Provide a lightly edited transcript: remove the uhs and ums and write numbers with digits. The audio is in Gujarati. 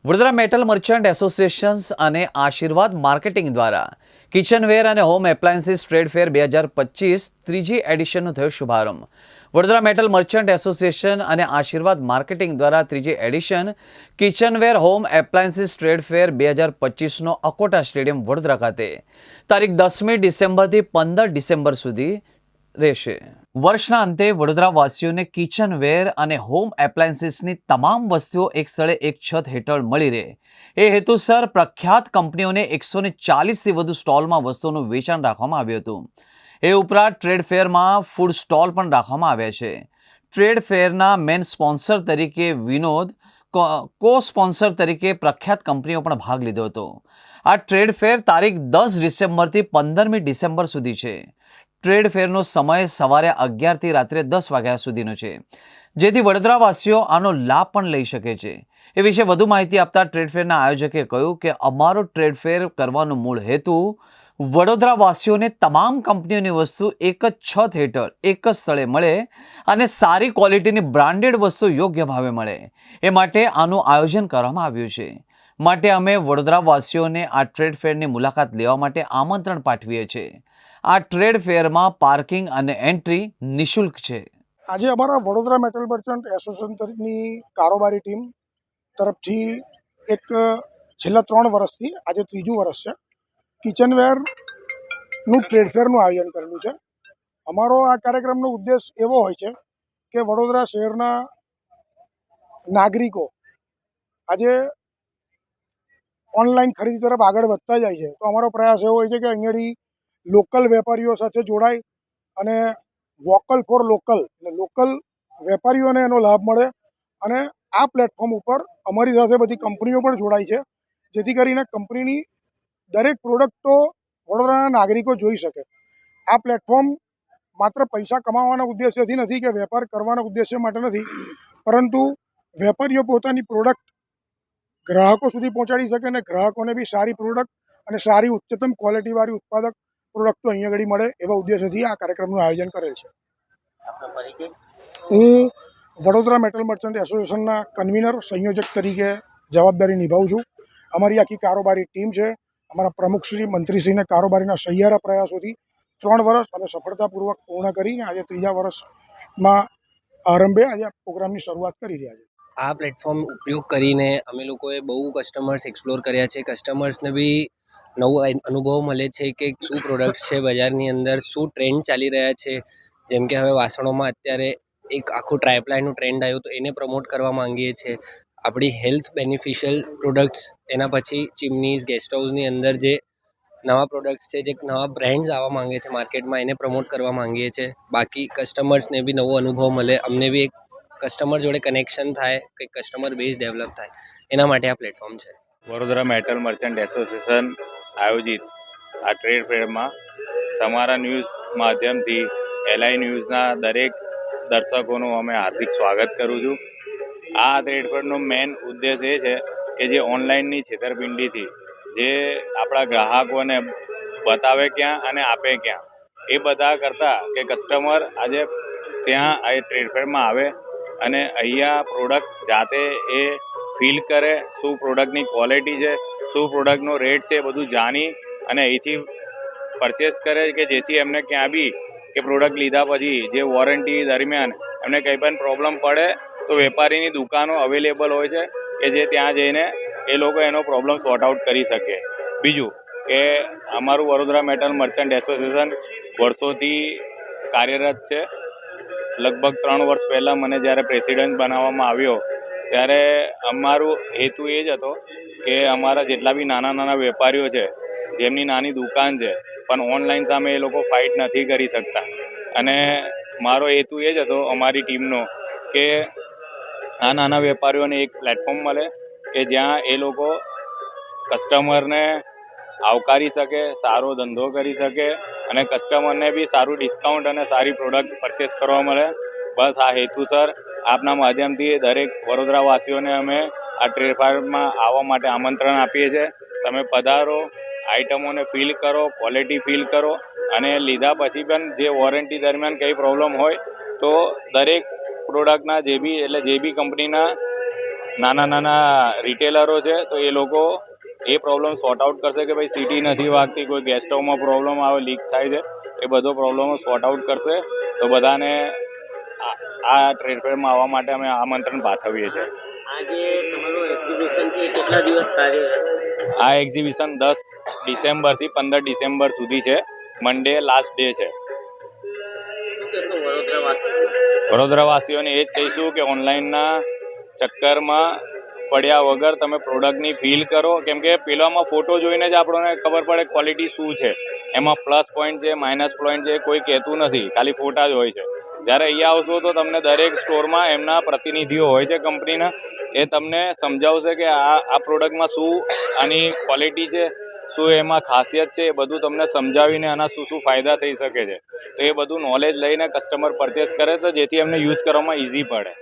વડોદરા મેટલ મર્ચન્ટ એસોસિએશન્સ અને આશીર્વાદ માર્કેટિંગ દ્વારા કિચનવેર અને હોમ એપ્લાયન્સીસ ટ્રેડ ફેર 2025 ત્રીજી એડિશનનો થયો શુભારંભ. વડોદરા મેટલ મર્ચન્ટ એસોસિએશન અને આશીર્વાદ માર્કેટિંગ દ્વારા ત્રીજી edition kitchenware home appliances trade fair 2025નો અકોટા સ્ટેડિયમ વડોદરા ખાતે તારીખ 10મી ડિસેમ્બરથી 15 ડિસેમ્બર સુધી રહેશે. વર્ષના અંતે વડોદરાવાસીઓને કિચનવેર અને હોમ એપ્લાયન્સીસની તમામ વસ્તુઓ એક સ્થળે એક છત હેઠળ મળી રહે એ હેતુસર પ્રખ્યાત કંપનીઓને 140થી વધુ સ્ટોલમાં વસ્તુઓનું વેચાણ રાખવામાં આવ્યું હતું. એ ઉપરાંત ટ્રેડ ફેરમાં ફૂડ સ્ટોલ પણ રાખવામાં આવ્યા છે. ટ્રેડ ફેરના મેન સ્પોન્સર તરીકે વિનોદ, કો સ્પોન્સર તરીકે પ્રખ્યાત કંપનીઓ પણ ભાગ લીધો હતો. આ ટ્રેડ ફેર તારીખ 10 ડિસેમ્બરથી 15મી ડિસેમ્બર સુધી છે. ટ્રેડ ફેરનો સમય સવારે 11થી રાત્રે 10 વાગ્યા સુધીનો છે, જેથી વડોદરાવાસીઓ આનો લાભ પણ લઈ શકે છે. એ વિશે વધુ માહિતી આપતા ટ્રેડ ફેરના આયોજકે કહ્યું કે અમારો ટ્રેડ ફેર કરવાનો મૂળ હેતુ વડોદરાવાસીઓને તમામ કંપનીઓની વસ્તુ એક જ છત હેઠળ એક જ સ્થળે મળે અને સારી ક્વોલિટીની બ્રાન્ડેડ વસ્તુ યોગ્ય ભાવે મળે, એ માટે આનું આયોજન કરવામાં આવ્યું છે. માટે અમે વડોદરાવાસીઓને આ ટ્રેડ ફેરની મુલાકાત લેવા માટે આમંત્રણ પાઠવીએ છીએ. આ ટ્રેડ ફેરમાં પાર્કિંગ અને એન્ટ્રી નિઃશુલ્ક છે. આજે અમારા વડોદરા મેટલ મર્ચન્ટ એસોસિએશનની કારોબારી ટીમ તરફથી એક છેલ્લા 3 વર્ષથી આજે ત્રીજું વર્ષ છે, કિચનવેરનું ટ્રેડ ફેરનું આયોજન કરેલું છે. અમારો આ કાર્યક્રમનો ઉદ્દેશ એવો હોય છે કે વડોદરા શહેરના નાગરિકો આજે ઓનલાઈન ખરીદી તરફ આગળ વધતા જાય છે, તો અમારો પ્રયાસ એવો હોય છે કે અહીંયાથી લોકલ વેપારીઓ સાથે જોડાય અને વોકલ ફોર લોકલ એટલે લોકલ વેપારીઓને એનો લાભ મળે અને આ પ્લેટફોર્મ ઉપર અમારી સાથે બધી કંપનીઓ પણ જોડાય છે, જેથી કરીને કંપનીની દરેક પ્રોડક્ટો વડોદરાના નાગરિકો જોઈ શકે. આ પ્લેટફોર્મ માત્ર પૈસા કમાવાના ઉદ્દેશ્યથી નથી કે વેપાર કરવાના ઉદ્દેશ્ય માટે નથી, પરંતુ વેપારીઓ પોતાની પ્રોડક્ટ ગ્રાહકો સુધી પહોંચાડી શકે અને ગ્રાહકોને બી સારી પ્રોડક્ટ અને સારી ઉચ્ચતમ ક્વોલિટીવાળી ઉત્પાદક પ્રોડક્ટો અહીંયા આગળ મળે એવા ઉદ્દેશ્યથી આ કાર્યક્રમનું આયોજન કરેલ છે. હું વડોદરા મેટલ મર્ચન્ટ એસોસિએશનના કન્વીનર સંયોજક તરીકે જવાબદારી નિભાવું છું. અમારી આખી કારોબારી ટીમ છે. અમારા પ્રમુખશ્રી, મંત્રીશ્રીના કારોબારીના સહિયારા પ્રયાસોથી 3 વર્ષ અમે સફળતાપૂર્વક પૂર્ણ કરીને આજે ત્રીજા વર્ષમાં આરંભે આજે આ પ્રોગ્રામની શરૂઆત કરી રહ્યા છીએ. આ પ્લેટફોર્મ ઉપયોગ કરીને અમે લોકોએ બહુ કસ્ટમર્સ એક્સપ્લોર કર્યા છે. કસ્ટમર્સને બી નવો અનુભવ મળે છે કે શું પ્રોડક્ટ્સ છે બજારની અંદર, શું ટ્રેન્ડ ચાલી રહ્યા છે. જેમ કે હવે વાસણોમાં અત્યારે એક આખું ટ્રાયપ્લાયનું ટ્રેન્ડ આવ્યું, તો એને પ્રમોટ કરવા માંગીએ છીએ. આપણી હેલ્થ બેનિફિશિયલ પ્રોડક્ટ્સ, એના પછી ચીમનીઝ, ગેસ્ટ હાઉસની અંદર જે નવા પ્રોડક્ટ્સ છે, જે નવા બ્રાન્ડ્સ આવવા માંગે છે માર્કેટમાં, એને પ્રમોટ કરવા માંગીએ છીએ. બાકી કસ્ટમર્સને બી નવો અનુભવ મળે, અમને બી એક કસ્ટમર જોડે કનેક્શન થાય, કંઈક કસ્ટમર બેઝ ડેવલપ થાય, એના માટે આ પ્લેટફોર્મ છે. વડોદરા મેટલ મર્ચન્ટ એસોસિએશન આયોજિત આ ટ્રેડ ફેરમાં તમારા ન્યૂઝ માધ્યમથી LI ન્યૂઝના દરેક દર્શકોનું અમે હાર્દિક સ્વાગત કરું છું. આ ટ્રેડ ફેરનો મેઇન ઉદ્દેશ એ છે કે જે ઓનલાઈનની છેતરપિંડીથી જે આપણા ગ્રાહકોને બતાવે ક્યાં અને આપે ક્યાં, એ બધા કરતાં કે કસ્ટમર આજે ત્યાં આ ટ્રેડ ફેરમાં આવે અને અહીંયા પ્રોડક્ટ જાતે એ ફીલ કરે, શું પ્રોડક્ટની ક્વોલિટી છે, શું પ્રોડક્ટનો રેટ છે, બધું જાણી અને અહીંથી પરચેસ કરે, કે જેથી એમને ક્યાં બી કે પ્રોડક્ટ લીધા પછી જે વોરંટી દરમિયાન એમને કંઈ પણ પ્રોબ્લેમ પડે તો વેપારીની દુકાનો અવેલેબલ હોય છે કે જે ત્યાં જઈને એ લોકો એનો પ્રોબ્લેમ સોર્ટ આઉટ કરી શકે. બીજું કે અમારું વડોદરા મેટલ મર્ચન્ટ એસોસિએશન વર્ષોથી કાર્યરત છે. લગભગ 3 વર્ષ પહેલાં મને જ્યારે પ્રેસિડેન્ટ બનાવવામાં આવ્યો ત્યારે અમારું હેતુ એ જ હતો કે અમારા જેટલા બી નાના નાના વેપારીઓ છે, જેમની નાની દુકાન છે પણ ઓનલાઈન સામે એ લોકો ફાઇટ નથી કરી શકતા, અને મારો હેતુ એ જ હતો અમારી ટીમનો કે આ નાના વેપારીઓને એક પ્લેટફોર્મ મળે કે જ્યાં એ લોકો કસ્ટમરને આવકારી શકે, સારો ધંધો કરી શકે અને કસ્ટમરને બી સારું ડિસ્કાઉન્ટ અને સારી પ્રોડક્ટ પરચેસ કરવા મળે. બસ આ હેતુસર આપના માધ્યમથી દરેક વડોદરાવાસીઓને અમે આ ટ્રેડ ફેરમાં આવવા માટે આમંત્રણ આપીએ છીએ. તમે પધારો, આઇટમોને ફીલ કરો, ક્વોલિટી ફીલ કરો અને લીધા પછી પણ જે વોરંટી દરમિયાન કંઈ પ્રોબ્લેમ હોય તો દરેક પ્રોડક્ટના જે બી કંપનીના નાના નાના રિટેલરો છે તો એ લોકો એ પ્રોબ્લેમ સોર્ટ આઉટ કરશે કે ભાઈ સીટી નથી વાગતી, કોઈ ગેસ સ્ટવમાં પ્રોબ્લેમ આવે, લીક થાય છે, એ બધો પ્રોબ્લેમ સોર્ટ આઉટ કરશે. તો બધાને આ ટ્રેડ ફેરમાં આવવા માટે અમે આમંત્રણ પાઠવીએ છીએ. આજે તમારું એક્ઝિબિશન છે કેટલા દિવસ કાર્ય? આ એક્ઝિબિશન 10 ડિસેમ્બરથી 15 ડિસેમ્બર સુધી છે. મંડે લાસ્ટ ડે છે. વડોદરાવાસીઓને એ જ કહીશું કે ઓનલાઈનના ચક્કરમાં પડ્યા વગર તમે પ્રોડક્ટની ફીલ કરો, કેમ કે પેલામાં ફોટો જોઈને જ આપણને ખબર પડે ક્વોલિટી શું છે, એમાં પ્લસ પોઈન્ટ છે, માઇનસ પોઈન્ટ છે, કોઈ કહેતું નથી, ખાલી ફોટા જ હોય છે. જ્યારે અહીંયા આવશો તો તમને દરેક સ્ટોરમાં એમના પ્રતિનિધિઓ હોય છે કંપનીના, એ તમને સમજાવશે કે આ પ્રોડક્ટમાં શું આની ક્વોલિટી છે, શું એમાં ખાસિયત છે, એ બધું તમને સમજાવીને આના શું શું ફાયદા થઈ શકે છે. તો એ બધું નોલેજ લઈને કસ્ટમર પરચેસ કરે તો જેથી એમને યુઝ કરવામાં ઇઝી પડે.